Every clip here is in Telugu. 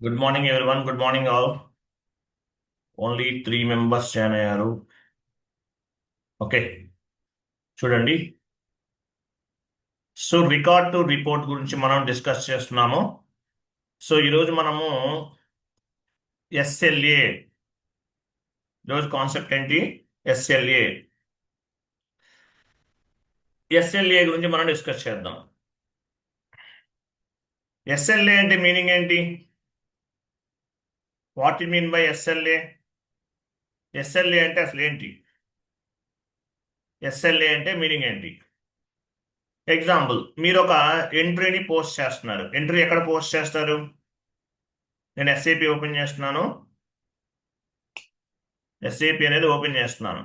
Good morning everyone, good morning all. Only 3 members join అయ్యారు. ఓకే, చూడండి. సో రికార్డ్ టు రిపోర్ట్ గురించి మనం డిస్కస్ చేస్తున్నాము. సో ఈరోజు మనము ఎస్ఎల్ఏ, ఈరోజు కాన్సెప్ట్ ఏంటి? ఎస్ఎల్ఏ. ఎస్ఎల్ఏ గురించి మనం డిస్కస్ చేద్దాం. ఎస్ఎల్ఏ అంటే మీనింగ్ ఏంటి? What you mean by SLA? SLA అంటే అసలు ఏంటి? ఎస్ఎల్ఏ అంటే మీనింగ్ ఏంటి? ఎగ్జాంపుల్, మీరు ఒక ఎంట్రీని పోస్ట్ చేస్తున్నారు. ఎంట్రీ ఎక్కడ పోస్ట్ చేస్తారు? నేను ఎస్ఏపి ఓపెన్ చేస్తున్నాను. ఎస్ఏపి అనేది ఓపెన్ చేస్తున్నాను.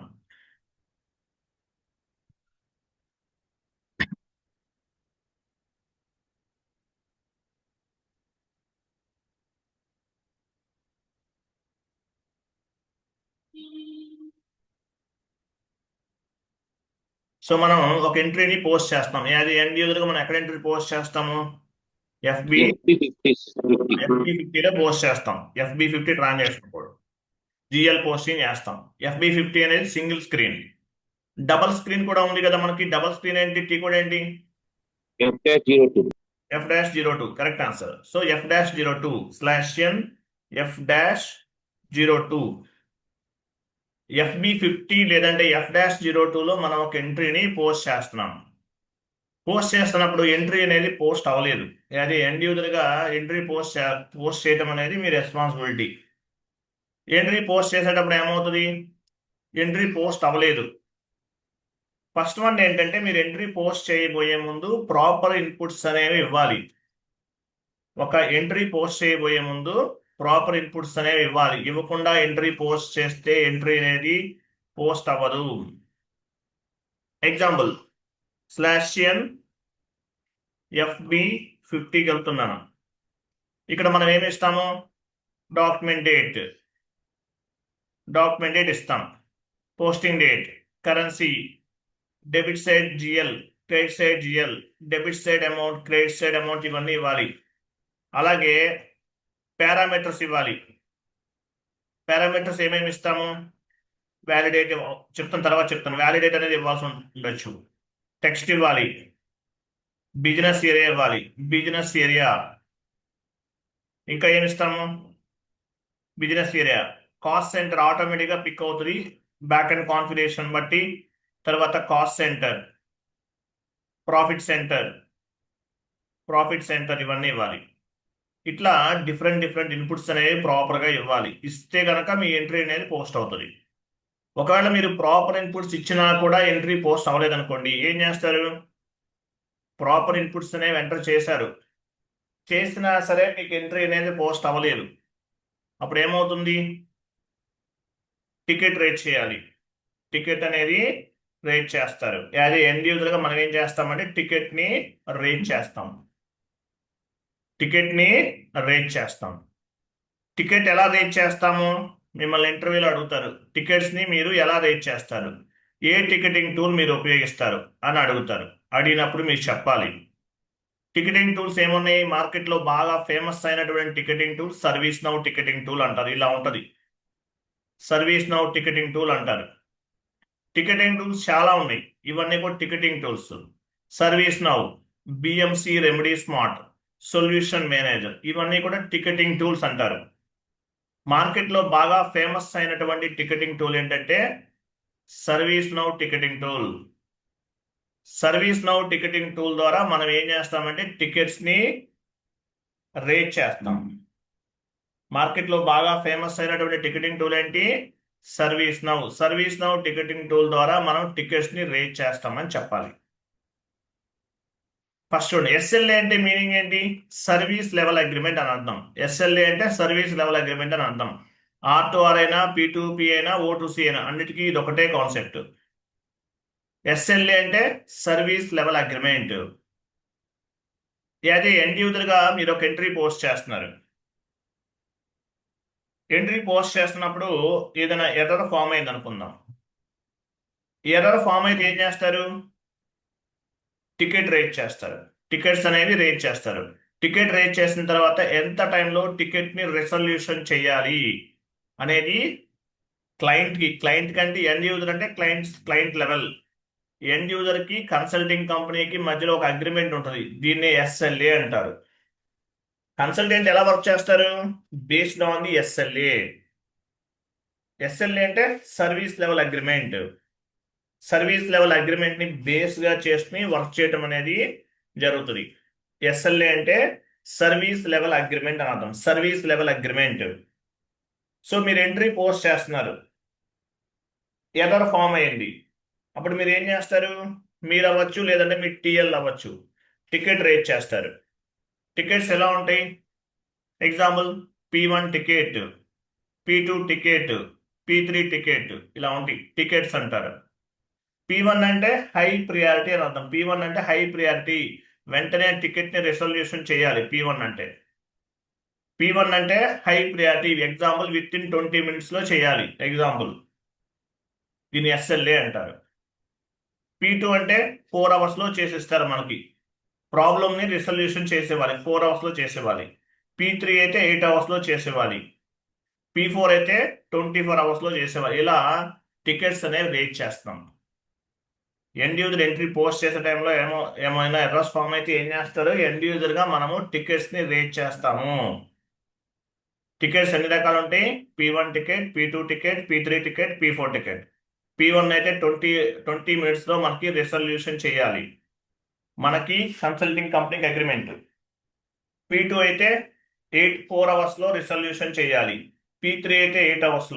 సో మనం ఒక ఎంట్రీని పోస్ట్ చేస్తాం. అది ఎండ్ యూజర్గా మనం ఎక్కడ ఎంట్రీ పోస్ట్ చేస్తాము? FB FB50. 50లో పోస్ట్ చేస్తాం. FB50 transaction code GL posting చేస్తాం. FB50 అనేది సింగిల్ స్క్రీన్. డబల్ స్క్రీన్ కూడా ఉంది కదా మనకి. డబల్ స్క్రీన్ ఏంటి? టీ కోడ్ ఏంటి? F-02. F-02. Correct answer. So F-02/n F-02 FB50 లేదంటే F-02లో మనం ఒక ఎంట్రీని పోస్ట్ చేస్తున్నాం. పోస్ట్ చేస్తున్నప్పుడు ఎంట్రీ అనేది పోస్ట్ అవ్వలేదు. అది ఎండ్ యూజర్గా ఎంట్రీ పోస్ట్ చేయడం అనేది మీ రెస్పాన్సిబిలిటీ. ఎంట్రీ పోస్ట్ చేసేటప్పుడు ఏమవుతుంది? ఎంట్రీ పోస్ట్ అవ్వలేదు. ఫస్ట్ వన్ ఏంటంటే, మీరు ఎంట్రీ పోస్ట్ చేయబోయే ముందు ప్రాపర్ ఇన్పుట్స్ అనేవి ఇవ్వాలి. ఒక ఎంట్రీ పోస్ట్ చేయబోయే ముందు ప్రాపర్ ఇన్పుట్స్ అనేవి ఇవ్వాలి. ఇవ్వకుండా ఎంట్రీ పోస్ట్ చేస్తే ఎంట్రీ అనేది పోస్ట్ అవ్వదు. ఎగ్జాంపుల్, /n FB50కి వెళ్తున్నాను. ఇక్కడ మనం ఏమి ఇస్తాము? డాక్యుమెంట్ డేట్ ఇస్తాం. Posting date, currency, debit side GL, credit side GL, debit side amount, credit side amount ఇవన్నీ ఇవ్వాలి. అలాగే పారామీటర్స్ ఇవ్వాలి. పారామీటర్స్ ఏమేమి ఇస్తాము? వ్యాలిడేట్ తర్వాత చెప్తాను. వ్యాలిడేట్ అనేది ఇవ్వాల్సి ఉండొచ్చు. టెక్స్ట్ ఇవ్వాలి. బిజినెస్ ఏరియా ఇవ్వాలి. Business area. ఇంకా ఏమి ఇస్తాము? Business area. కాస్ట్ సెంటర్ ఆటోమేటిక్గా పిక్ అవుతుంది బ్యాక్ అండ్ కాన్ఫిగరేషన్ బట్టి. తర్వాత కాస్ట్ సెంటర్, ప్రాఫిట్ సెంటర్ ఇవన్నీ ఇవ్వాలి. ఇట్లా డిఫరెంట్ ఇన్పుట్స్ అనేవి ప్రాపర్గా ఇవ్వాలి. ఇస్తే కనుక మీ ఎంట్రీ అనేది పోస్ట్ అవుతుంది. ఒకవేళ మీరు ప్రాపర్ ఇన్పుట్స్ ఇచ్చినా కూడా ఎంట్రీ పోస్ట్ అవ్వలేదనుకోండి, ఏం చేస్తారు? ప్రాపర్ ఇన్పుట్స్ అనేవి ఎంటర్ చేసినా సరే మీకు ఎంట్రీ అనేది పోస్ట్ అవ్వలేదు. అప్పుడు ఏమవుతుంది? టికెట్ రేట్ చేయాలి. టికెట్ అనేది రేట్ చేస్తారు. యాజ్ ఎండ్ యూజర్గా మనం ఏం చేస్తామంటే టికెట్ని రేట్ చేస్తాం. టికెట్ ఎలా రేట్ చేస్తాము? మిమ్మల్ని ఇంటర్వ్యూలో అడుగుతారు, టికెట్స్ని మీరు ఎలా రేట్ చేస్తారు, ఏ టికెటింగ్ టూల్ మీరు ఉపయోగిస్తారు అని అడుగుతారు. అడిగినప్పుడు మీరు చెప్పాలి. టికెటింగ్ టూల్స్ ఏమున్నాయి మార్కెట్లో? బాగా ఫేమస్ అయినటువంటి ticketing tool service now ticketing tool అంటారు. ఇలా ఉంటుంది, సర్వీస్ నౌ టికెటింగ్ టూల్ అంటారు. టికెటింగ్ టూల్స్ చాలా ఉన్నాయి. ఇవన్నీ కూడా ticketing tools. Service now, BMC remedy smart, solution manager ఇవన్నీ కూడా టికెటింగ్ టూల్స్ అంటారు. మార్కెట్లో బాగా ఫేమస్ అయినటువంటి టికెటింగ్ టూల్ ఏంటంటే service now ticketing tool. Service now ticketing tool ద్వారా మనం ఏం చేస్తామంటే టికెట్స్ని రేట్ చేస్తాం. మార్కెట్లో బాగా ఫేమస్ అయినటువంటి టికెటింగ్ టూల్ ఏంటి? సర్వీస్ నౌ టికెటింగ్ టూల్ ద్వారా మనం టికెట్స్ని రేట్ చేస్తామని చెప్పాలి. ఫస్ట్ చూడండి, ఎస్ఎల్ఏ అంటే మీనింగ్ ఏంటి? సర్వీస్ లెవెల్ అగ్రిమెంట్ అని అర్థం. ఎస్ఎల్ఏ అంటే సర్వీస్ లెవెల్ అగ్రిమెంట్ అని అర్థం. R2R అయినా, P2P అయినా, O2C అయినా అన్నిటికీ ఇది ఒకటే కాన్సెప్ట్. ఎస్ఎల్ఏ అంటే సర్వీస్ లెవెల్ అగ్రిమెంట్. అదే ఎండ్ యూజర్గా మీరు ఒక ఎంట్రీ పోస్ట్ చేస్తున్నారు. ఎంట్రీ పోస్ట్ చేస్తున్నప్పుడు ఏదైనా ఎర్రర్ ఫామ్ అయింది అనుకుందాం. ఎర్రర్ ఫామ్ అయితే ఏం చేస్తారు? టికెట్ రేట్ చేస్తారు. టికెట్స్ అనేవి రేట్ చేస్తారు. టికెట్ రేట్ చేసిన తర్వాత ఎంత టైంలో టికెట్ని రిజల్యూషన్ చేయాలి అనేది క్లయింట్ కంటే ఎండ్ యూజర్ అంటే క్లయింట్ లెవెల్. ఎండ్ యూజర్కి కన్సల్టింగ్ కంపెనీకి మధ్యలో ఒక అగ్రిమెంట్ ఉంటుంది, దీన్నే ఎస్ఎల్ఏ అంటారు. కన్సల్టెంట్ ఎలా వర్క్ చేస్తారు? Based on the SLA. SLA అంటే service level agreement. Service level అగ్రిమెంట్ని బేస్గా చేసుకుని వర్క్ చేయడం అనేది జరుగుతుంది. ఎస్ఎల్ఏ అంటే సర్వీస్ లెవెల్ అగ్రిమెంట్ అని అర్థం. Service level agreement. సో మీరు ఎంట్రీ పోస్ట్ చేస్తున్నారు, ఎర్రర్ ఫామ్ అయ్యింది. అప్పుడు మీరు ఏం చేస్తారు? మీరు అవ్వచ్చు, లేదంటే మీ టీఎల్ అవ్వచ్చు, టికెట్ రేట్ చేస్తారు. టికెట్స్ ఎలా ఉంటాయి? Example, P1 ticket, P2 ticket, P3 ticket, ఇలా ఉంటాయి, టికెట్స్ అంటారు. P1 అంటే హై ప్రియారిటీ అని అర్థం. P1 అంటే హై ప్రియారిటీ, వెంటనే టికెట్ని రిజల్యూషన్ చేయాలి. P1 అంటే high priority. Example, with in 20 minutesలో చేయాలి. ఎగ్జాంపుల్, దీన్ని ఎస్ఎల్ఏ అంటారు. P2 అంటే 4 hours చేసిస్తారు మనకి. ప్రాబ్లమ్ని రిజల్యూషన్ చేసేవాలి, 4 hours చేసేవాలి. P3 అయితే 8 hours చేసేవాలి. P4 అయితే 24 hours చేసేవాలి. ఇలా టికెట్స్ అనేవి రేట్ చేస్తాం. ఎండ్ యూజర్ ఎంట్రీ పోస్ట్ చేసే టైంలో ఏమైనా ఎర్రర్స్ ఫామ్ అయితే ఏం చేస్తారు? ఎండ్ యూజర్గా మనము టికెట్స్ని రేట్ చేస్తాము. టికెట్స్ ఎన్ని రకాలు ఉంటాయి? P1 ticket, P2 ticket, P3 ticket, P4 ticket. P1 అయితే 20 minutesలో మనకి రిజల్యూషన్ చేయాలి, మనకి కన్సల్టింగ్ కంపెనీకి అగ్రిమెంట్. P2 అయితే 4 hours రిజల్యూషన్ చేయాలి. P3 అయితే 8 hours.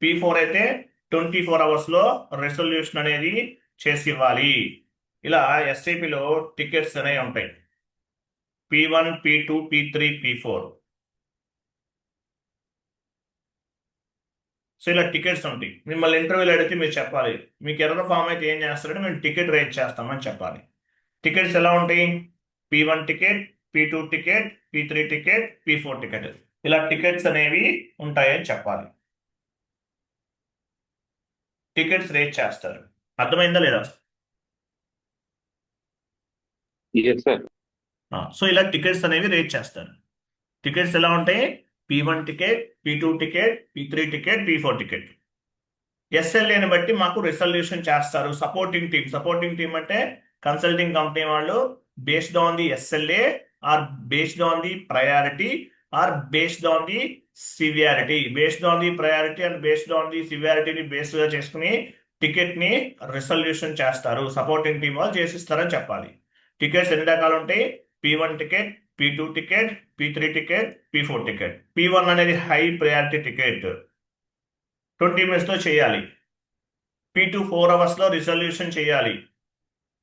P4 అయితే 24 hours రిజల్యూషన్ అనేది చేసి ఇవ్వాలి. ఇలా ఎస్ఐపిలో టికెట్స్ అనేవి ఉంటాయి. P1, P2, P3, P4. So ఇలా టికెట్స్ ఉంటాయి. మిమ్మల్ని ఇంటర్వ్యూలో అడిగితే మీరు చెప్పాలి, మీకు ఎర్రర్ ఫామ్ అయితే ఏం చేస్తారంటే మేము టికెట్ రేట్ చేస్తామని చెప్పాలి. టికెట్స్ ఎలా ఉంటాయి? P1 ticket, P2 ticket, P3 ticket, P4 ticket. ఇలా టికెట్స్ అనేవి ఉంటాయని చెప్పాలి. టికెట్స్ రేట్ చేస్తారు. అర్థమైందా లేదా? Yes, sir. సో ఇలా టికెట్స్ అనేవి రేట్ చేస్తారు. టికెట్స్ ఎలా ఉంటాయి? P1 ticket, P2 ticket, P3 ticket, P4 ticket. ఎస్ఎల్ఏని బట్టి మాకు రిజల్యూషన్ చేస్తారు. సపోర్టింగ్ టీమ్ అంటే కన్సల్టింగ్ కంపెనీ వాళ్ళు based on the SLA or based on the priority or based on the severity. Based on the priority and based on the సివియారిటీని బేస్గా చేసుకుని టికెట్ని రిజల్యూషన్ చేస్తారు. సపోర్టింగ్ టీం వాళ్ళు చేసిస్తారని చెప్పాలి. టికెట్స్ ఎన్ని రకాలు ఉంటాయి? P1 ticket, P2 ticket, P3 ticket, P4 ticket. P1 అనేది హై ప్రయారిటీ టికెట్, 20 minutesలో చేయాలి. P2 4 hours రిజల్యూషన్ చేయాలి.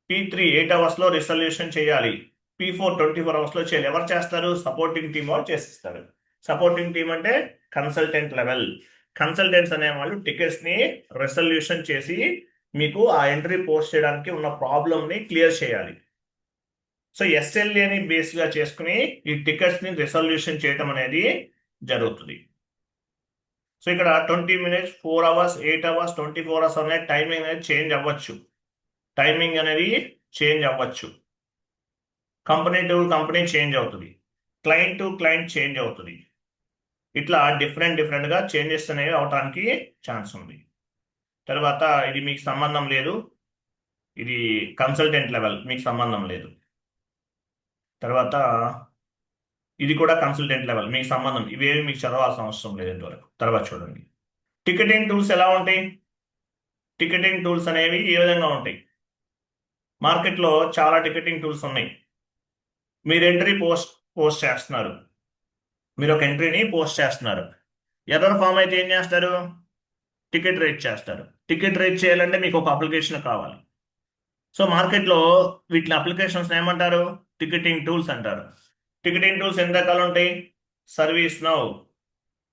P3 8 hours రిజల్యూషన్ చేయాలి. P4 24 hours చేయాలి. ఎవరు చేస్తారు? సపోర్టింగ్ టీం వాళ్ళు చేసిస్తారు. సపోర్టింగ్ టీం అంటే కన్సల్టెంట్ లెవెల్. కన్సల్టెంట్స్ అనేవాళ్ళు టికెట్స్ని రిజల్యూషన్ చేసి మీకు ఆ ఎంట్రీ పోస్ట్ చేయడానికి ఉన్న ప్రాబ్లమ్ని క్లియర్ చేయాలి. సో ఎస్ఎల్ఏని బేస్గా చేసుకుని ఈ టికెట్స్ని రిజల్యూషన్ చేయడం అనేది జరుగుతుంది. సో ఇక్కడ 20 minutes, 4 hours, 8 hours, 24 hours అనేది టైమింగ్ అనేది చేంజ్ అవ్వచ్చు. కంపెనీ టు కంపెనీ చేంజ్ అవుతుంది, క్లయింట్ టు క్లయింట్ చేంజ్ అవుతుంది. ఇట్లా డిఫరెంట్గా చేంజెస్ అనేవి అవడానికి ఛాన్స్ ఉంది. తర్వాత ఇది మీకు సంబంధం లేదు, ఇది కన్సల్టెంట్ లెవెల్, మీకు సంబంధం లేదు. తర్వాత ఇది కూడా కన్సల్టెంట్ లెవెల్, మీకు సంబంధం, ఇవేమి మీకు చదవాల్సిన అవసరం లేదు ఇంతవరకు. తర్వాత చూడండి, టికెటింగ్ టూల్స్ ఎలా ఉంటాయి? టికెటింగ్ టూల్స్ అనేవి ఏ విధంగా ఉంటాయి? మార్కెట్లో చాలా టికెటింగ్ టూల్స్ ఉన్నాయి. మీరు ఎంట్రీ పోస్ట్ చేస్తున్నారు, మీరు ఒక ఎంట్రీని పోస్ట్ చేస్తున్నారు. ఎర్రర్ ఫామ్ అయితే ఏం చేస్తారు? టికెట్ రేట్ చేస్తారు. టికెట్ రేట్ చేయాలంటే మీకు ఒక అప్లికేషన్ కావాలి. సో మార్కెట్లో వీటిని అప్లికేషన్స్ ఏమంటారు? టికెటింగ్ టూల్స్ అంటారు. టికెటింగ్ టూల్స్ ఎన్ని రకాలు ఉంటాయి? Service now,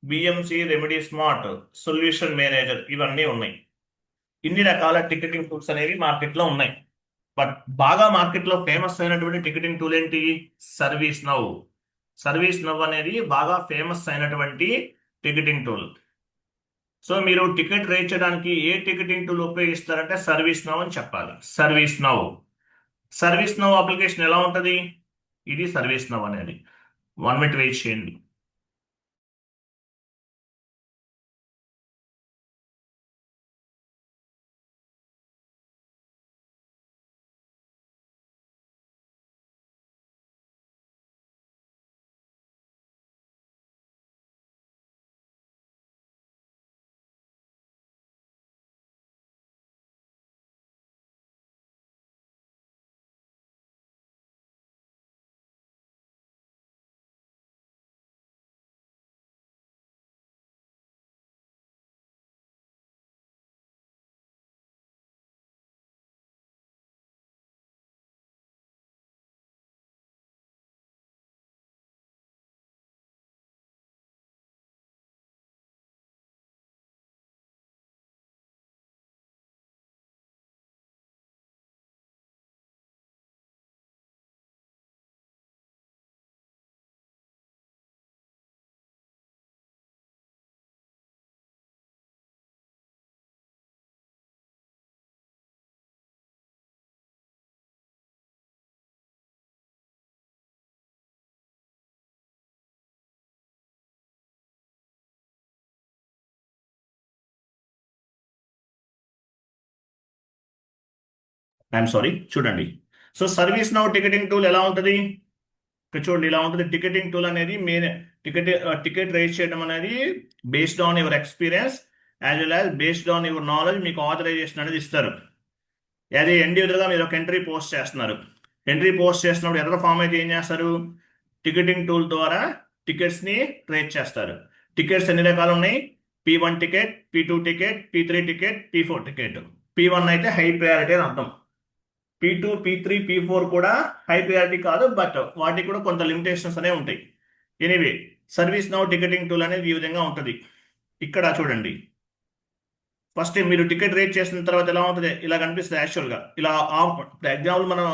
BMC, remedy smart, solution manager, ఇవన్నీ ఉన్నాయి. ఇన్ని రకాల టికెటింగ్ టూల్స్ అనేవి మార్కెట్లో ఉన్నాయి. బట్ బాగా మార్కెట్లో ఫేమస్ అయినటువంటి టికెటింగ్ టూల్ ఏంటి? సర్వీస్ నౌ అనేది బాగా ఫేమస్ అయినటువంటి టికెటింగ్ టూల్. సో మీరు టికెట్ రేట్ చేయడానికి ఏ టికెటింగ్ టూల్ ఉపయోగిస్తారంటే సర్వీస్ నౌ అని చెప్పాలి. సర్వీస్ నౌ అప్లికేషన్ ఎలా ఉంటుంది? ఇది సర్వీస్ నౌ అనేది. 1 మినిట్ వెయిట్ చేయండి. ఐఎమ్ సారీ, చూడండి. So service now ticketing tool ఎలా ఉంటుంది? ఇక్కడ చూడండి, ఇలా ఉంటుంది. టికెటింగ్ టూల్ అనేది మెయిన్ టికెట్ రైజ్ చేయడం అనేది based on your experience as well as based on your knowledge మీకు ఆథరైజేషన్ అనేది ఇస్తారు. అదే ఇండివిజువల్గా మీరు ఒక ఎంట్రీ పోస్ట్ చేస్తున్నారు. ఎంట్రీ పోస్ట్ చేస్తున్నప్పుడు ఎర్రర్ ఫామ్ అయితే ఏం చేస్తారు? టికెటింగ్ టూల్ ద్వారా టికెట్స్ని రేట్ చేస్తారు. టికెట్స్ ఎన్ని రకాలు ఉన్నాయి? P1 ticket, P2 ticket, P3 ticket, P4 ticket. P1 అయితే హై ప్రయారిటీ అని అర్థం. P2, P3, P4 కూడా హై ప్రయారిటీ కాదు, బట్ వాటికి కూడా కొంత లిమిటేషన్స్ అనేవి ఉంటాయి. Anyway, service now ticketing tool అనేది ఈ విధంగా ఉంటుంది. ఇక్కడ చూడండి, ఫస్ట్ మీరు టికెట్ రేట్ చేసిన తర్వాత ఎలా ఉంటుంది? ఇలా కనిపిస్తుంది యాక్చువల్గా. ఇలా ఎగ్జాంపుల్ మనం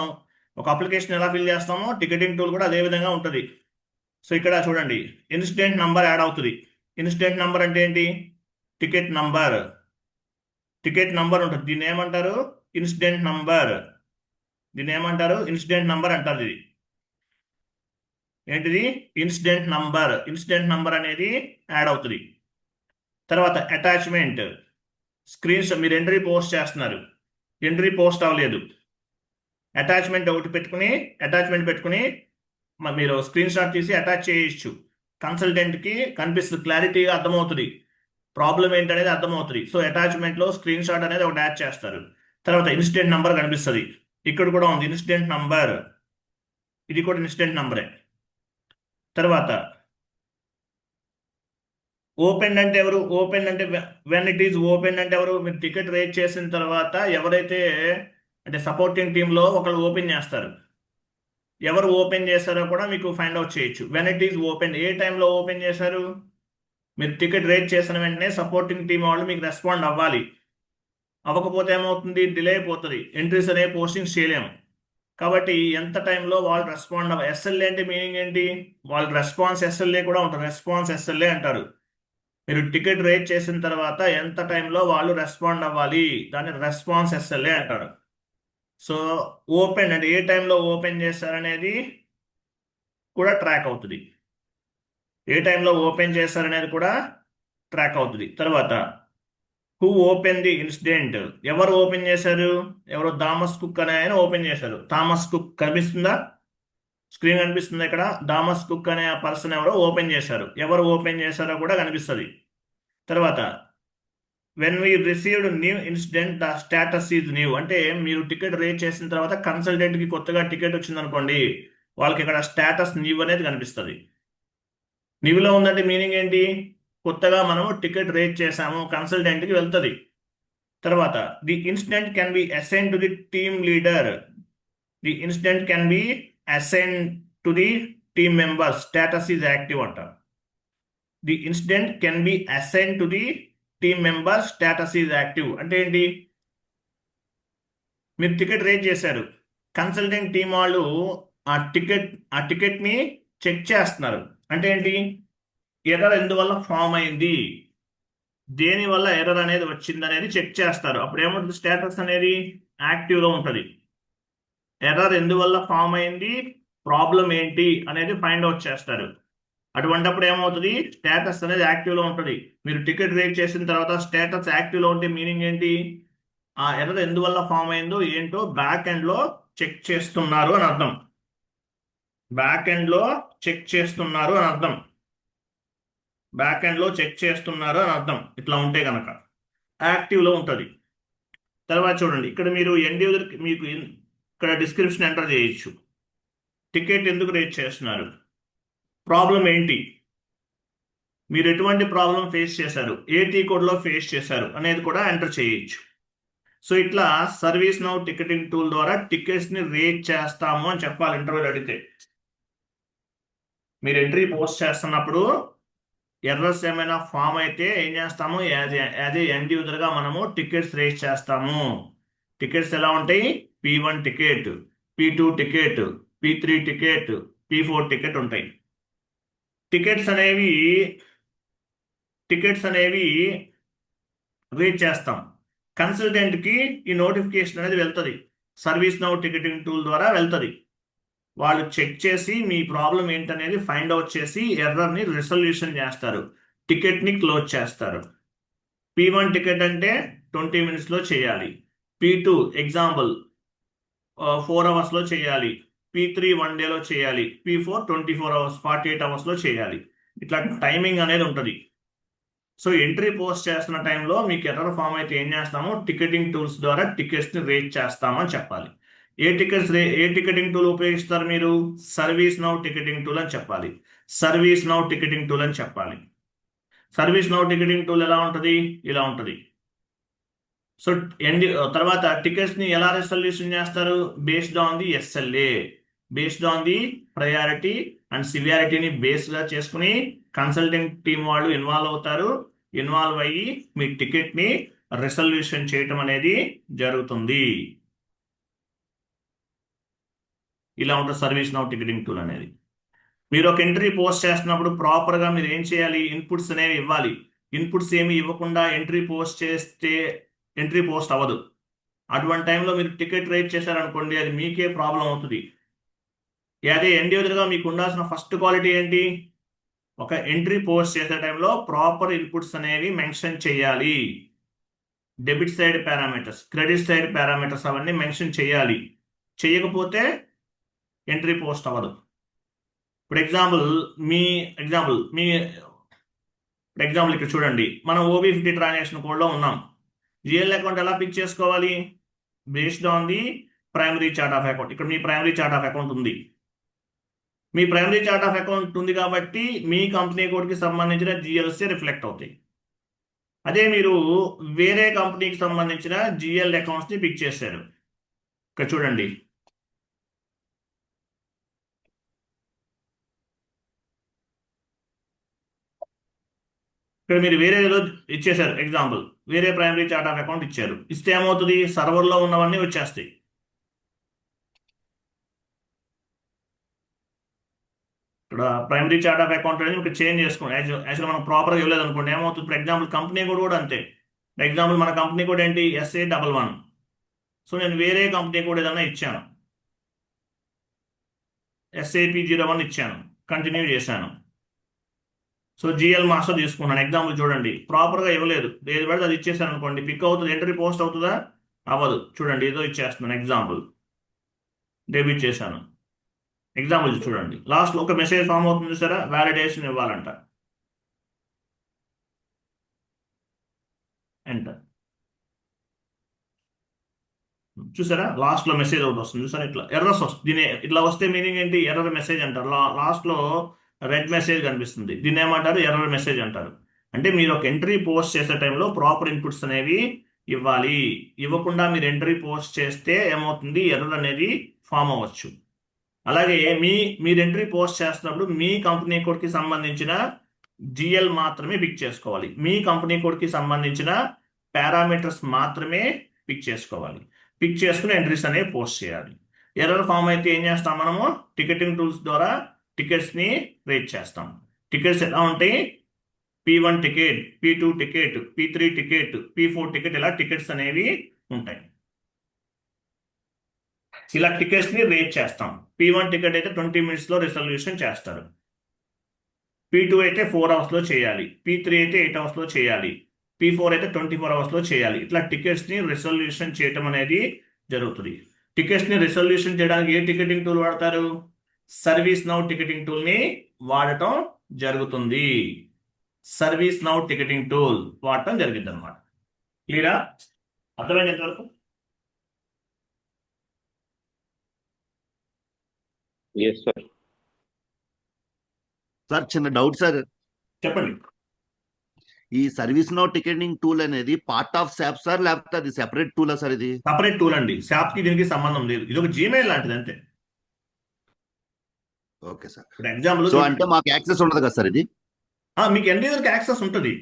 ఒక అప్లికేషన్ ఎలా ఫిల్ చేస్తామో టికెటింగ్ టూల్ కూడా అదే విధంగా ఉంటుంది. సో ఇక్కడ చూడండి, ఇన్సిడెంట్ నంబర్ యాడ్ అవుతుంది. ఇన్సిడెంట్ నంబర్ అంటే ఏంటి? Ticket number. టికెట్ నంబర్ ఉంటుంది. దీన్ని ఏమంటారు? Incident number. దీన్ని ఏమంటారు? ఇన్సిడెంట్ నంబర్ అంటారు. ఇది ఏంటిది? Incident number. ఇన్సిడెంట్ నంబర్ అనేది యాడ్ అవుతుంది. తర్వాత అటాచ్మెంట్. స్క్రీన్స్ మీరు ఎంట్రీ పోస్ట్ చేస్తున్నారు, ఎంట్రీ పోస్ట్ అవ్వలేదు, అటాచ్మెంట్ పెట్టుకుని మీరు స్క్రీన్ షాట్ తీసి అటాచ్ చేయొచ్చు. కన్సల్టెంట్కి కనిపిస్తుంది, క్లారిటీగా అర్థమవుతుంది, ప్రాబ్లం ఏంటనేది అర్థమవుతుంది. సో అటాచ్మెంట్లో స్క్రీన్ షాట్ అనేది ఒకటి యాడ్ చేస్తారు. తర్వాత ఇన్సిడెంట్ నంబర్ కనిపిస్తుంది. ఇక్కడ కూడా ఉంది ఇన్సిడెంట్ నంబర్. ఇది కూడా ఇన్సిడెంట్ నంబరే. తర్వాత ఓపెన్ అంటే ఎవరు? ఓపెన్ అంటే వెన్ ఇట్ ఈజ్ ఓపెన్ అంటే ఎవరు? మీరు టికెట్ రేట్ చేసిన తర్వాత ఎవరైతే అంటే సపోర్టింగ్ టీంలో ఒకళ్ళు ఓపెన్ చేస్తారు. ఎవరు ఓపెన్ చేస్తారో కూడా మీకు ఫైండ్ అవుట్ చేయొచ్చు. వెన్ ఇట్ ఈజ్ ఓపెన్, ఏ టైంలో ఓపెన్ చేశారు? మీరు టికెట్ రేట్ చేసిన వెంటనే సపోర్టింగ్ టీం వాళ్ళు మీకు రెస్పాండ్ అవ్వాలి. అవ్వకపోతే ఏమవుతుంది? డిలే అయిపోతుంది, ఎంట్రీస్ అనేవి పోస్టింగ్స్ చేయలేము. కాబట్టి ఎంత టైంలో వాళ్ళు రెస్పాండ్ ఎస్ఎల్ఏ అంటే మీనింగ్ ఏంటి? వాళ్ళు రెస్పాన్స్ ఎస్ఎల్ఏ కూడా ఉంటుంది. రెస్పాన్స్ ఎస్ఎల్ఏ అంటారు. మీరు టికెట్ రేట్ చేసిన తర్వాత ఎంత టైంలో వాళ్ళు రెస్పాండ్ అవ్వాలి, దాన్ని రెస్పాన్స్ ఎస్ఎల్ఏ అంటారు. సో ఓపెన్ అంటే ఏ టైంలో ఓపెన్ చేస్తారనేది కూడా ట్రాక్ అవుతుంది. ఏ టైంలో ఓపెన్ చేస్తారనేది కూడా ట్రాక్ అవుతుంది. తర్వాత హూ ఓపెన్ ది ఇన్సిడెంట్. ఎవరు ఓపెన్ చేశారు? ఎవరో థామస్ కుక్ అనే ఆయన ఓపెన్ చేశారు. థామస్ కుక్ కనిపిస్తుందా? స్క్రీన్ కనిపిస్తుంది ఇక్కడ. థామస్ కుక్ అనే పర్సన్ ఎవరో ఓపెన్ చేశారు. ఎవరు ఓపెన్ చేశారో కూడా కనిపిస్తుంది. తర్వాత when we received new incident the status is new అంటే మీరు టికెట్ రేట్ చేసిన తర్వాత కన్సల్టెంట్కి కొత్తగా టికెట్ వచ్చింది అనుకోండి, వాళ్ళకి ఇక్కడ స్టేటస్ న్యూ అనేది కనిపిస్తుంది. న్యూలో ఉందంటే మీనింగ్ ఏంటి? కొత్తగా మనము టికెట్ రేట్ చేసాము, కన్సల్టెంట్కి వెళ్తుంది. తర్వాత the incident can be assign to the team leader. The incident can be assign to the team members. Status is active అంట. The incident can be assign to the team member. Status is active అంటే ఏంటి? మీరు టికెట్ రేట్ చేశారు, కన్సల్టెంట్ టీం వాళ్ళు ఆ టికెట్ని చెక్ చేస్తున్నారు. అంటే ఏంటి? ఎర్రర్ ఎందువల్ల ఫామ్ అయింది, దేని వల్ల ఎర్రర్ అనేది వచ్చింది అనేది చెక్ చేస్తారు. అప్పుడు ఏమవుతుంది? స్టేటస్ అనేది యాక్టివ్లో ఉంటుంది. ఎర్రర్ ఎందువల్ల ఫామ్ అయింది, ప్రాబ్లం ఏంటి అనేది ఫైండ్ అవుట్ చేస్తారు. అటువంటిప్పుడు ఏమవుతుంది, స్టేటస్ అనేది యాక్టివ్లో ఉంటుంది. మీరు టికెట్ రేట్ చేసిన తర్వాత స్టేటస్ యాక్టివ్లో ఉంటే మీనింగ్ ఏంటి, ఆ ఎర్రర్ ఎందువల్ల ఫామ్ అయిందో ఏంటో బ్యాక్ ఎండ్లో చెక్ చేస్తున్నారు అని అర్థం. బ్యాక్ ఎండ్లో చెక్ చేస్తున్నారు అని అర్థం. బ్యాక్ ఎండ్లో చెక్ చేస్తున్నారు అని అర్థం. ఇట్లా ఉంటే కనుక యాక్టివ్లో ఉంటుంది. తర్వాత చూడండి, ఇక్కడ మీరు ఎండ్ యూజర్ మీకు ఇక్కడ డిస్క్రిప్షన్ ఎంటర్ చేయొచ్చు. టికెట్ ఎందుకు రేట్ చేస్తున్నారు, ప్రాబ్లం ఏంటి, మీరు ఎటువంటి ప్రాబ్లం ఫేస్ చేశారు, ఏ టీ కోడ్లో ఫేస్ చేశారు అనేది కూడా ఎంటర్ చేయొచ్చు. సో ఇట్లా సర్వీస్ నౌ టికెటింగ్ టూల్ ద్వారా టికెట్స్ని రేట్ చేస్తాము అని చెప్పాలి ఇంటర్వ్యూలో అడిగితే. మీరు ఎంట్రీ పోస్ట్ చేస్తున్నప్పుడు ఎర్రర్స్ ఏమైనా ఫామ్ అయితే ఏం చేస్తాము, యాజ్ ఏ ఎండ్ యూజర్గా మనము టికెట్స్ రేట్ చేస్తాము. టికెట్స్ ఎలా ఉంటాయి, P1 ticket, P2 ticket, P3 ticket, P4 ticket ఉంటాయి. టికెట్స్ అనేవి రేట్ చేస్తాం. కన్సల్టెంట్కి ఈ నోటిఫికేషన్ అనేది వెళ్తుంది, సర్వీస్ నౌ టికెటింగ్ టూల్ ద్వారా వెళ్తుంది. వాళ్ళు చెక్ చేసి మీ ప్రాబ్లం ఏంటనేది ఫైండ్ అవుట్ చేసి ఎర్రర్ని రిజల్యూషన్ చేస్తారు, టికెట్ని క్లోజ్ చేస్తారు. P1 టికెట్ అంటే 20 minutesలో చేయాలి, P2 ఎగ్జాంపుల్ 4 hours చేయాలి, P3 1 dayలో చేయాలి, P4 24 hours 48 hours చేయాలి. ఇట్లా టైమింగ్ అనేది ఉంటుంది. సో ఎంట్రీ పోస్ట్ చేస్తున్న టైంలో మీకు ఎర్రర్ ఫామ్ అయితే ఏం చేస్తాము, టికెటింగ్ టూల్స్ ద్వారా టికెట్స్ని రేట్ చేస్తామని చెప్పాలి. ఏ టికెటింగ్ టూల్ ఉపయోగిస్తారు మీరు, సర్వీస్ నౌ టికెటింగ్ టూల్ అని చెప్పాలి. సర్వీస్ నౌ టికెటింగ్ టూల్ అని చెప్పాలి. సర్వీస్ నౌ టికెటింగ్ టూల్ ఎలా ఉంటుంది, ఇలా ఉంటుంది. సో తర్వాత టికెట్స్ని ఎలా రిజల్యూషన్ చేస్తారు, based on the SLA, based on the priority and సివియారిటీని బేస్గా చేసుకుని కన్సల్టింగ్ టీం వాళ్ళు ఇన్వాల్వ్ అవుతారు. ఇన్వాల్వ్ అయ్యి మీ టికెట్ని రిజల్యూషన్ చేయటం అనేది జరుగుతుంది. ఇలా ఉంటుంది సర్వీస్ నౌ టికెటింగ్ టూల్ అనేది. మీరు ఒక ఎంట్రీ పోస్ట్ చేస్తున్నప్పుడు ప్రాపర్గా మీరు ఏం చేయాలి, ఇన్పుట్స్ అనేవి ఇవ్వాలి. ఇన్పుట్స్ ఏమి ఇవ్వకుండా ఎంట్రీ పోస్ట్ చేస్తే ఎంట్రీ పోస్ట్ అవ్వదు. అటువంటి టైంలో మీరు టికెట్ రేట్ చేశారనుకోండి, అది మీకే ప్రాబ్లం అవుతుంది. అదే ఎండ్ యూజర్గా మీకు ఉండాల్సిన ఫస్ట్ క్వాలిటీ ఏంటి, ఒక ఎంట్రీ పోస్ట్ చేసే టైంలో ప్రాపర్ ఇన్పుట్స్ అనేవి మెన్షన్ చేయాలి. Debit side parameters, credit side parameters అవన్నీ మెన్షన్ చేయాలి. చేయకపోతే ఎంట్రీ పోస్ట్ అవ్వదు. ఇప్పుడు ఎగ్జాంపుల్ ఇక్కడ చూడండి, మనం OB50 ట్రాన్సాక్షన్ కోడ్లో ఉన్నాం. జిఎల్ అకౌంట్ ఎలా పిక్ చేసుకోవాలి, based on the primary chart of account. ఇక్కడ మీ ప్రైమరీ చార్ట్ ఆఫ్ అకౌంట్ ఉంది. మీ ప్రైమరీ చార్ట్ ఆఫ్ అకౌంట్ ఉంది కాబట్టి మీ కంపెనీ కోడ్కి సంబంధించిన జిఎల్సీ రిఫ్లెక్ట్ అవుతాయి. అదే మీరు వేరే కంపెనీకి సంబంధించిన జిఎల్ అకౌంట్స్ని పిక్ చేశారు, ఇక్కడ చూడండి, ఇక్కడ మీరు వేరే ఏదో ఇచ్చేశారు. ఎగ్జాంపుల్ వేరే ప్రైమరీ చార్ట్ ఆఫ్ అకౌంట్ ఇచ్చారు. ఇస్తే ఏమవుతుంది, సర్వర్లో ఉన్నవన్నీ వచ్చేస్తాయి. ఇక్కడ ప్రైమరీ చార్ట్ ఆఫ్ అకౌంట్ అనేది మీకు చేంజ్ చేసుకోండి. యాక్చువల్ మనం ప్రాపర్గా ఇవ్వలేదు అనుకోండి, ఏమవుతుంది, ఫర్ ఎగ్జాంపుల్ కంపెనీ కోడ్ కూడా అంతే. ఎగ్జాంపుల్ మన కంపెనీ కోడ్ ఏంటి, SA11. సో నేను వేరే కంపెనీ కోడ్ ఏదన్నా ఇచ్చాను, SAP01 ఇచ్చాను, కంటిన్యూ చేశాను. సో GL మాస్టర్ తీసుకున్నాను. ఎగ్జాంపుల్ చూడండి, ప్రాపర్గా ఇవ్వలేదు, ఏది పడితే అది ఇచ్చేసాను అనుకోండి, పిక్ అవుతుంది, ఎంట్రీ పోస్ట్ అవుతుందా, అవ్వదు. చూడండి ఏదో ఇచ్చేస్తున్నాను, ఎగ్జాంపుల్ డెబిట్ చేశాను. ఎగ్జాంపుల్ చూడండి, లాస్ట్లో ఒక మెసేజ్ ఫామ్ అవుతుంది చూసారా, వ్యాలిడేషన్ ఇవ్వాలంట, ఎంటర్. చూసారా లాస్ట్లో మెసేజ్ ఒకటి వస్తుంది చూసారా, ఇట్లా ఎర్రర్స్ వస్తుంది. దీని ఇట్లా వస్తే మీనింగ్ ఏంటి, ఎర్రర్ మెసేజ్ అంటారు. లాస్ట్లో రెడ్ మెసేజ్ కనిపిస్తుంది, దీన్ని ఏమంటారు, ఎర్రర్ మెసేజ్ అంటారు. అంటే మీరు ఒక ఎంట్రీ పోస్ట్ చేసే టైంలో ప్రాపర్ ఇన్పుట్స్ అనేవి ఇవ్వాలి. ఇవ్వకుండా మీరు ఎంట్రీ పోస్ట్ చేస్తే ఏమవుతుంది, ఎర్రర్ అనేది ఫామ్ అవ్వచ్చు. అలాగే మీరు ఎంట్రీ పోస్ట్ చేస్తున్నప్పుడు మీ కంపెనీ కోడ్కి సంబంధించిన GL మాత్రమే పిక్ చేసుకోవాలి. మీ కంపెనీ కోడ్కి సంబంధించిన పారామీటర్స్ మాత్రమే పిక్ చేసుకోవాలి. పిక్ చేసుకుని ఎంట్రీస్ అనేవి పోస్ట్ చేయాలి. ఎర్రర్ ఫామ్ అయితే ఏం చేస్తాం, మనము టికెటింగ్ టూల్స్ ద్వారా టికెట్స్ని రేట్ చేస్తాం. టికెట్స్ ఎలా ఉంటాయి, P1 ticket, P2 ticket, P3 ticket, P4 ticket, ఇలా టికెట్స్ అనేవి ఉంటాయి. ఇలా టికెట్స్ ని రేట్ చేస్తాం. P1 టికెట్ అయితే 20 minutes లో రిజల్యూషన్ చేస్తారు. P2 అయితే 4 hours లో చేయాలి. P3 అయితే 8 hours లో చేయాలి. P4 అయితే 24 hours లో చేయాలి. ఇట్లా టికెట్స్ ని రిజల్యూషన్ చేయటం అనేది జరుగుతుంది. టికెట్స్ ని రిజల్యూషన్ చేయడానికి ఏ టికెటింగ్ టూల్ వాడతారు? సర్వీస్ నౌ టికెటింగ్ టూల్ ని వాడటం జరుగుతుంది. సర్వీస్ నౌ టికెటింగ్ టూల్ వాడటం జరిగింది అనమాట. క్లియరా? అర్థమైంది ఎంతవరకు? Yes, sir. సార్ చిన్న డౌట్ సార్, చెప్పండి. ఈ సర్వీస్ నౌ టికెటింగ్ టూల్ అనేది పార్ట్ ఆఫ్ సాప్ సార్, లేకపోతే అది సెపరేట్ టూలా సార్? ఇది సపరేట్ టూల్ అండి. SAP కి దీనికి సంబంధం లేదు. ఇది ఒక జీమెయిల్ లాంటిది అంతే. Okay sir. ఇప్పుడు ఎగ్జాంపుల్ సో అంటే మాకు యాక్సెస్ ఉండదు కదా సార్ ఇది? మీకు ఎండ్ యూజర్కి యాక్సెస్ ఉంటుంది.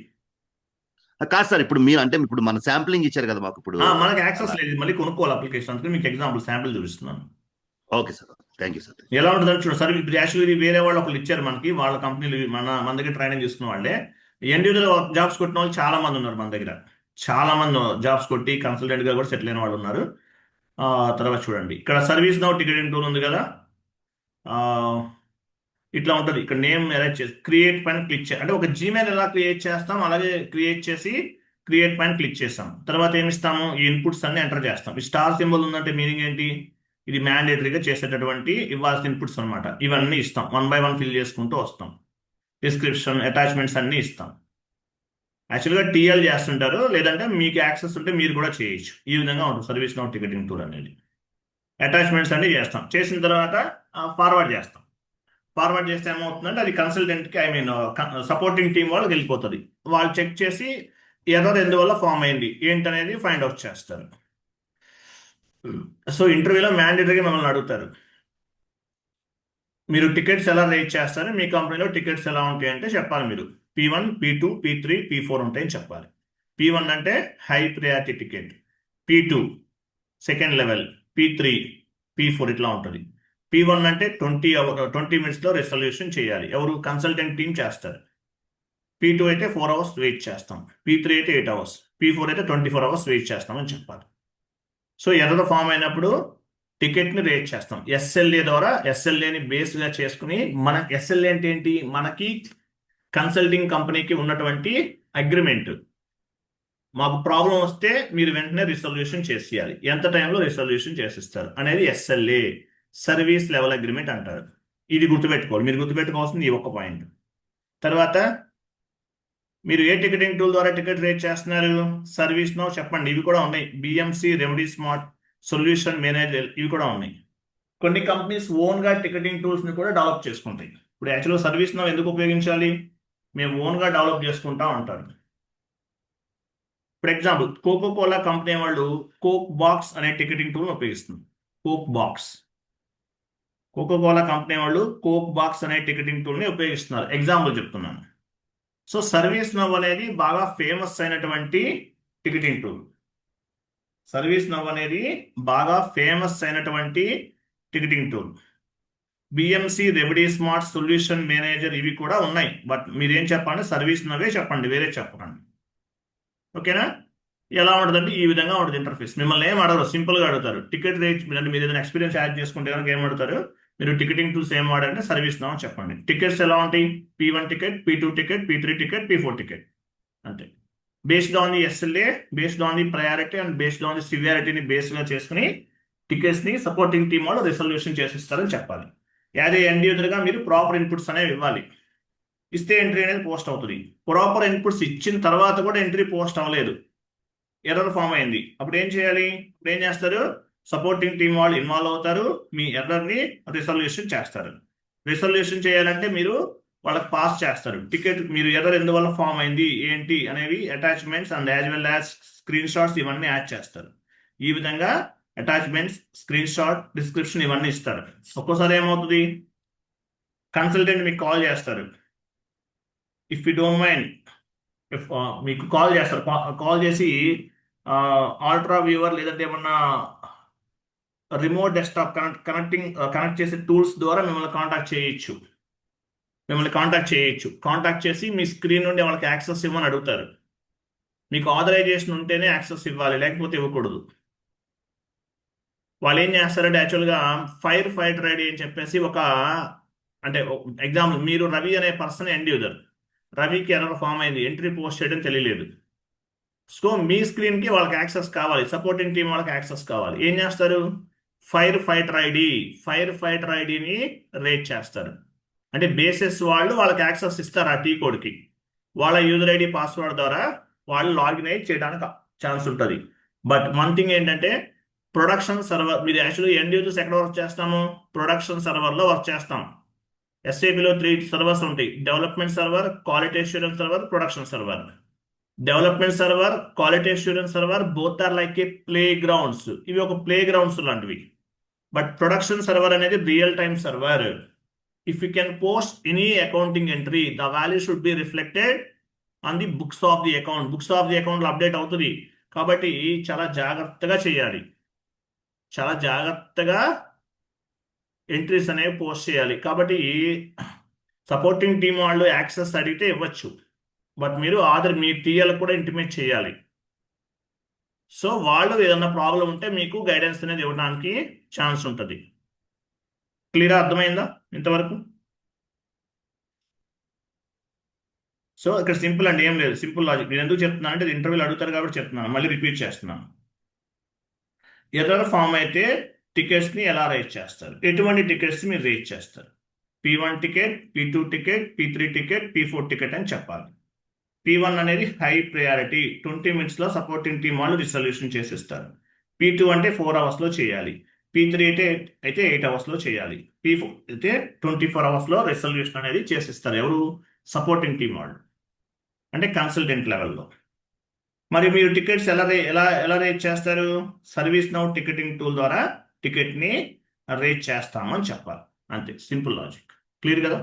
కాదు సార్, ఇప్పుడు మీరు అంటే ఇప్పుడు మన శాంప్లింగ్ ఇచ్చారు కదా మాకు ఇప్పుడు. మనకి యాక్సెస్ లేదు, మళ్ళీ కొనుక్కోవాలి అప్లికేషన్. అందుకే మీకు ఎగ్జాంపుల్ శాంపిల్ చూపిస్తున్నాను. Okay sir, thank you sir. ఎలా ఉంటుంది చూడండి సార్. ఇప్పుడు యాక్చువల్లీ వేరే వాళ్ళు ఒకళ్ళు ఇచ్చారు మనకి, వాళ్ళ కంపెనీలు మన దగ్గర ట్రైనింగ్ తీసుకున్న వాళ్ళే. ఎండ్ యూజర్ జాబ్స్ కొట్టిన వాళ్ళు చాలా మంది ఉన్నారు మన దగ్గర. చాలా మంది జాబ్స్ కొట్టి కన్సల్టెంట్ గా కూడా సెటిల్ అయిన వాళ్ళు ఉన్నారు. తర్వాత చూడండి, ఇక్కడ సర్వీస్ నౌ టికెటింగ్ టూల్ ఉంది కదా. ఇట్లా ఉంటుంది. ఇక్కడ నేమ్ అరేంజ్ చేసి క్రియేట్ పైన క్లిక్ చేయాలి. అంటే ఒక జీమెయిల్ ఎలా క్రియేట్ చేస్తాం అలాగే క్రియేట్ చేసి క్రియేట్ పైన క్లిక్ చేస్తాం. తర్వాత ఏమిస్తాము? ఈ ఇన్పుట్స్ అన్ని ఎంటర్ చేస్తాం. ఈ స్టార్ సింబల్ ఉందంటే మీనింగ్ ఏంటి? ఇది మ్యాండేటరీగా చేసేటటువంటి ఇవ్వాల్సిన ఇన్పుట్స్ అనమాట. ఇవన్నీ ఇస్తాం, 1 by 1 ఫిల్ చేసుకుంటూ వస్తాం. డిస్క్రిప్షన్, అటాచ్మెంట్స్ అన్ని ఇస్తాం. యాక్చువల్గా టీఎల్ చేస్తుంటారు, లేదంటే మీకు యాక్సెస్ ఉంటే మీరు కూడా చేయొచ్చు. ఈ విధంగా ఉంటుంది సర్వీస్ నౌ టికెటింగ్ టూల్ అనేది. అటాచ్మెంట్స్ అన్ని చేస్తాం. చేసిన తర్వాత ఫార్వర్డ్ చేస్తాం. ఫార్వర్డ్ చేస్తే ఏమవుతుందంటే అది కన్సల్టెంట్కి, సపోర్టింగ్ టీం వాళ్ళకి వెళ్ళిపోతుంది. వాళ్ళు చెక్ చేసి ఎర్రర్ ఎందువల్ల ఫామ్ అయింది ఏంటనేది ఫైండ్ అవుట్ చేస్తారు. సో ఇంటర్వ్యూలో మ్యాండేటరీగా మిమ్మల్ని అడుగుతారు, మీరు టికెట్స్ ఎలా రేట్ చేస్తారు, మీ కంపెనీలో టికెట్స్ ఎలా ఉంటాయి అంటే చెప్పాలి. మీరు P1, P2, P3, P4 ఉంటాయని చెప్పాలి. P1 అంటే high priority ticket, P2 second level, P3, P4 ఇట్లా ఉంటుంది. P1 అంటే 20 minutes లో రిజల్యూషన్ చేయాలి. ఎవరు? కన్సల్టెంట్ టీం చేస్తారు. P2 అయితే 4 hours వెయిట్ చేస్తాం. P3 అయితే 8 hours. P4 అయితే 24 hours వెయిట్ చేస్తామని చెప్పాలి. సో ఎర్రర్ ఫామ్ అయినప్పుడు టికెట్ని రేట్ చేస్తాం. SLA ద్వారా, SLAని బేస్గా చేసుకుని, మన SLA అంటే ఏంటి? మనకి కన్సల్టింగ్ కంపెనీకి ఉన్నటువంటి అగ్రిమెంట్. మాకు ప్రాబ్లం వస్తే మీరు వెంటనే రిజల్యూషన్ చేసేయాలి, ఎంత టైంలో రిజల్యూషన్ చేసిస్తారు అనేది SLA, సర్వీస్ లెవెల్ అగ్రిమెంట్ అంటారు. ఇది గుర్తుపెట్టుకోవాలి. మీరు గుర్తుపెట్టుకోవాల్సింది ఈ ఒక్క పాయింట్. తర్వాత మీరు ఏ టికెటింగ్ టూల్ ద్వారా టికెట్ రేట్ చేస్తున్నారు? సర్వీస్ నౌ చెప్పండి. ఇవి కూడా ఉన్నాయి. BMC, remedy smart, solution manager, ఇవి కూడా ఉన్నాయి. కొన్ని కంపెనీస్ ఓన్గా టికెటింగ్ టూల్స్ని కూడా డెవలప్ చేసుకుంటాయి. ఇప్పుడు యాక్చువల్గా సర్వీస్ నౌ ఎందుకు ఉపయోగించాలి? మేము ఓన్గా డెవలప్ చేసుకుంటా ఉంటారు. ఫర్ ఎగ్జాంపుల్, కోకోకోలా కంపెనీ వాళ్ళు కోక్ బాక్స్ అనే టికెటింగ్ టూల్ని ఉపయోగిస్తుంది. కోక్ బాక్స్, కోకోకోలా కంపెనీ వాళ్ళు కోక్ బాక్స్ అనే టికెటింగ్ టూల్ని ఉపయోగిస్తున్నారు. ఎగ్జాంపుల్ చెప్తున్నాను. సో సర్వీస్ నౌ అనేది బాగా ఫేమస్ అయినటువంటి టికెటింగ్ టూల్. సర్వీస్ నౌ అనేది బాగా ఫేమస్ అయినటువంటి ticketing tool. BMC, remedy smart, solution manager, ఇవి కూడా ఉన్నాయి. బట్ మీరేం చెప్పండి? సర్వీస్ నౌవే చెప్పండి, వేరే చెప్పకండి. ఓకేనా? ఎలా ఉంటుందంటే ఈ విధంగా ఉంటుంది ఇంటర్ఫేస్. మిమ్మల్ని ఏం అడగరు, సింపుల్గా అడుగుతారు. టికెట్ రేట్ అంటే మీరు ఏదైనా ఎక్స్పీరియన్స్ యాడ్ చేసుకుంటే కనుక ఏం అడుగుతారు? మీరు టికెటింగ్ టూల్స్ ఏం వాడారంటే సర్వీస్ నౌ చెప్పండి. టికెట్స్ ఎలా ఉంటాయి? P1 ticket, P2 ticket, P3 ticket, P4 ticket అంతే. Based on the SLA, based on the priority and based on the సివియారిటీని బేస్గా చేసుకుని టికెట్స్ని సపోర్టింగ్ టీమ్ వాళ్ళు రిజల్యూషన్ చేసిస్తారని చెప్పాలి. యాజ్ ఎండ్ యూజర్గా మీరు ప్రాపర్ ఇన్పుట్స్ అనేవి ఇవ్వాలి. ఇస్తే ఎంట్రీ అనేది పోస్ట్ అవుతుంది. ప్రాపర్ ఇన్పుట్స్ ఇచ్చిన తర్వాత కూడా ఎంట్రీ పోస్ట్ అవ్వలేదు, ఎర్రర్ ఫామ్ అయింది. అప్పుడు ఏం చేయాలి? ఇప్పుడు ఏం చేస్తారు? సపోర్టింగ్ టీం వాళ్ళు ఇన్వాల్వ్ అవుతారు, మీ ఎర్రర్ని రిజల్యూషన్ చేస్తారు. రిజల్యూషన్ చేయాలంటే మీరు వాళ్ళకి పాస్ చేస్తారు టికెట్. మీరు ఎర్రర్ ఎందువల్ల ఫామ్ అయింది ఏంటి అనేవి attachments and as well as screen shots ఇవన్నీ యాడ్ చేస్తారు. ఈ విధంగా అటాచ్మెంట్స్, స్క్రీన్ షాట్, డిస్క్రిప్షన్ ఇవన్నీ ఇస్తారు. ఒక్కోసారి ఏమవుతుంది? కన్సల్టెంట్ మీకు కాల్ చేస్తారు. ఇఫ్ యూ డోంట్ మైండ్, మీకు కాల్ చేస్తారు. కాల్ చేసి ఆల్ట్రా వ్యూవర్ లేదంటే ఏమన్నా రిమోట్ డెస్క్టాప్ కనెక్ట్ చేసే టూల్స్ ద్వారా మిమ్మల్ని కాంటాక్ట్ చేయొచ్చు. కాంటాక్ట్ చేసి మీ స్క్రీన్ నుండి వాళ్ళకి యాక్సెస్ ఇవ్వమని అడుగుతారు. మీకు ఆథరైజేషన్ ఉంటేనే యాక్సెస్ ఇవ్వాలి, లేకపోతే ఇవ్వకూడదు. వాళ్ళు ఏం చేస్తారంటే యాక్చువల్గా ఫైర్ ఫైటర్ ఐడి అని చెప్పేసి ఒక అంటే ఎగ్జాంపుల్ మీరు రవి అనే పర్సన్ ఎండ్ యూజర్, రవికి ఎర్రర్ ఫామ్ అయింది, ఎంట్రీ పోస్ట్ చేయడం తెలియలేదు. సో మీ స్క్రీన్కి వాళ్ళకి యాక్సెస్ కావాలి, సపోర్టింగ్ టీం వాళ్ళకి యాక్సెస్ కావాలి. ఏం చేస్తారు? ఫైర్ ఫైటర్ ఐడిని రేట్ చేస్తారు. అంటే బేసిస్ వాళ్ళు వాళ్ళకి యాక్సెస్ ఇస్తారు ఆ టీ కోడ్కి. వాళ్ళ యూజర్ ఐడి పాస్వర్డ్ ద్వారా వాళ్ళు లాగిన్ అయ్యి చేయడానికి ఛాన్స్ ఉంటుంది. బట్ వన్ థింగ్ ఏంటంటే ప్రొడక్షన్ సర్వర్, మీరు యాక్చువల్లీ ఎండ్ యూజర్స్ ఎక్కడ వర్క్ చేస్తాము? ప్రొడక్షన్ సర్వర్లో వర్క్ చేస్తాం. ఎస్ఏపిలో 3 సర్వర్స్ ఉంటాయి: development server, quality assurance server, production server. Development server, quality assurance server both are like a playgrounds. ఇవి ఒక ప్లే గ్రౌండ్స్ లాంటివి. బట్ ప్రొడక్షన్ సర్వర్ అనేది real time server. If you can post any accounting entry, the value should be reflected on the books of the account. Books of the అకౌంట్లో అప్డేట్ అవుతుంది. కాబట్టి చాలా జాగ్రత్తగా చేయాలి, చాలా జాగ్రత్తగా ఎంట్రీస్ అనేవి పోస్ట్ చేయాలి. కాబట్టి సపోర్టింగ్ టీం వాళ్ళు యాక్సెస్ అడిగితే ఇవ్వచ్చు, బట్ మీరు మీ టీఎల్ కూడా ఇంటిమేట్ చేయాలి. సో వాళ్ళు ఏదన్నా ప్రాబ్లం ఉంటే మీకు గైడెన్స్ అనేది ఇవ్వడానికి ఛాన్స్ ఉంటుంది. క్లియర్ అర్థమైందా ఇంతవరకు? సో ఇక్కడ సింపుల్ అండి, ఏం లేదు, సింపుల్ లాజిక్. నేను ఎందుకు చెప్తున్నాను అంటే ఇంటర్వ్యూలు అడుగుతారు కాబట్టి చెప్తున్నాను, మళ్ళీ రిపీట్ చేస్తున్నాను. ఎర్రర్ ఫామ్ అయితే టికెట్స్ని ఎలా రేట్ చేస్తారు? ఎటువంటి టికెట్స్ మీరు రేట్ చేస్తారు? P1 ticket, P2 ticket, P3 ticket, P4 ticket అని చెప్పాలి. P1 అనేది హై ప్రయారిటీ, 20 మినిట్స్లో సపోర్టింగ్ టీం వాళ్ళు రిజల్యూషన్ చేసిస్తారు. P2 అంటే 4 అవర్స్లో చేయాలి. P3 అయితే 8 అవర్స్లో చేయాలి. P4 అయితే 24 అవర్స్లో రిజల్యూషన్ అనేది చేసిస్తారు. ఎవరు? సపోర్టింగ్ టీం వాళ్ళు, అంటే కన్సల్టెంట్ లెవెల్లో. మరి మీరు టికెట్స్ ఎలా రేట్ చేస్తారు? సర్వీస్ నౌ టికెటింగ్ టూల్ ద్వారా టికెట్ని రేట్ చేస్తామని చెప్పాలి. అంతే, సింపుల్ లాజిక్. క్లియర్ కదా?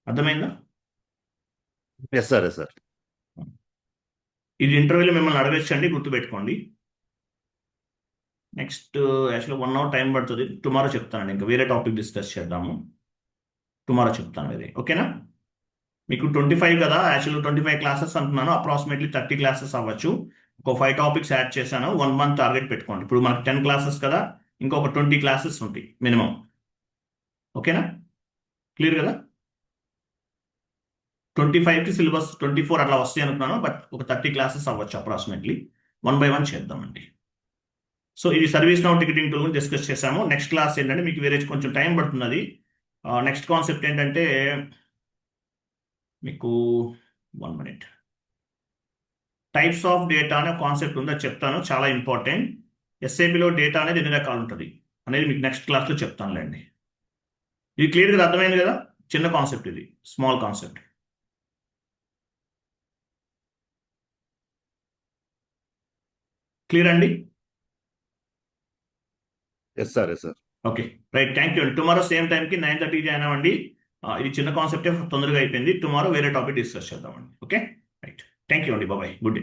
అర్థమైందా? Yes sir, yes sir. ఇది ఇంటర్వ్యూలో మిమ్మల్ని అడగచ్చండి, గుర్తుపెట్టుకోండి. నెక్స్ట్ యాక్చువల్గా 1 అవర్ టైం పడుతుంది. టుమారో చెప్తానండి, ఇంకా వేరే టాపిక్ డిస్కస్ చేద్దాము. టుమారో చెప్తాను ఇది, ఓకేనా? మీకు 25 కదా, యాక్చువల్గా 25 క్లాసెస్ అంటున్నాను, అప్రాక్సిమేట్లీ 30 క్లాసెస్ అవ్వచ్చు. ఒక 5 టాపిక్స్ యాడ్ చేశాను. 1 మంత్ టార్గెట్ పెట్టుకోండి. ఇప్పుడు మనకు 10 క్లాసెస్ కదా, ఇంకొక 20 క్లాసెస్ ఉంటాయి మినిమం. ఓకేనా? క్లియర్ కదా? 25కి సిలబస్ 24 అట్లా వస్తాయి అనుకున్నాను, బట్ ఒక 30 క్లాసెస్ అవ్వచ్చు అప్రాక్సిమేట్లీ. 1 by 1 చేద్దామండి. సో ఇది సర్వీస్ నౌ టికెటింగ్ టూల్ గురించి డిస్కస్ చేసాము. నెక్స్ట్ క్లాస్ ఏంటంటే మీకు వేరే కొంచెం టైం పడుతుంది. నెక్స్ట్ కాన్సెప్ట్ ఏంటంటే మీకు 1 minute టైప్స్ ఆఫ్ డేటా అనే కాన్సెప్ట్ ఉందో చెప్తాను, చాలా ఇంపార్టెంట్. ఎస్ఏపిలో డేటా అనేది ఎన్ని రకాలు ఉంటుంది అనేది మీకు నెక్స్ట్ క్లాస్లో చెప్తానులేండి. ఇది క్లియర్గా అర్థమైంది కదా? చిన్న కాన్సెప్ట్, ఇది స్మాల్ కాన్సెప్ట్. క్లియర్ అండి? Yes sir, yes sir. Okay, right, thank you అండి. టుమారో సేమ్ టైంకి 9:30 జాయిన్ అవ్వండి. ఇది చిన్న కాన్సెప్టే, తొందరగా అయిపోయింది. టుమారో వేరే టాపిక్ డిస్కస్ చేద్దామండి. ఓకే, రైట్, థ్యాంక్ యూ అండి, బాబాయ్, గుడ్ డే.